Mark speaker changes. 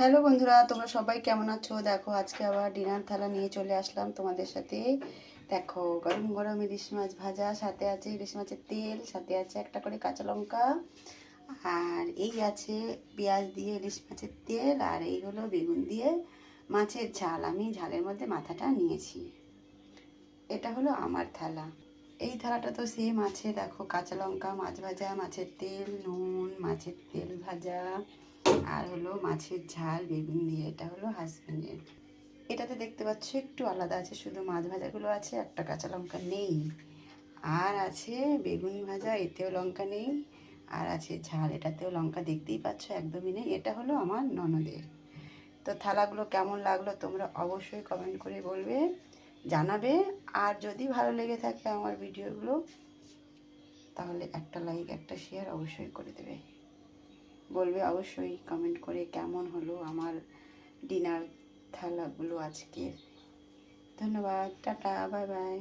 Speaker 1: Hello বন্ধুরা, তোমরা সবাই কেমন আছো? দেখো আজকে আবার ডিনার থালা নিয়ে চলে আসলাম তোমাদের সাথে। দেখো গরম গরম ইলিশ মাছ ভাজা, সাথে আছে ইলিশ মাছের তেল, সাথে আছে একটা করে কাঁচা লঙ্কা, আর এই আছে পেঁয়াজ দিয়ে ইলিশ মাছের তেল, আর এই হলো বেগুন দিয়ে মাছের ঝাল। আমি ঝালের মধ্যে মাথাটা নিয়েছি। এটা হলো আমার থালা। এই থালাটা তো সেম আছে, দেখো কাঁচা লঙ্কা, মাছ ভাজা, মাছের তেল, নুন, মাছের তেল ভাজা, আর হলো মাছের ঝাল বেগুন দিয়ে। এটা হলো হাজব্যান্ডের। এটাতে দেখতে পাচ্ছ একটু আলাদা আছে, শুধু মাছ ভাজাগুলো আছে, একটা কাঁচা লঙ্কা নেই। আর আছে বেগুন ভাজা, এতেও লঙ্কা নেই। আর আছে ঝাল, এটাতেও লঙ্কা দেখতেই পাচ্ছ একদমই নেই। এটা হলো আমার ননদের। তো থালাগুলো কেমন লাগলো তোমরা অবশ্যই কমেন্ট করে বলবে, জানাবে। আর যদি ভালো লেগে থাকে আমার ভিডিওগুলো, তাহলে একটা লাইক একটা শেয়ার অবশ্যই করে দেবে। বলবে অবশ্যই কমেন্ট করে কেমন হলো আমার ডিনার থালাগুলো আজকের। ধন্যবাদ, টাটা, বাই বাই।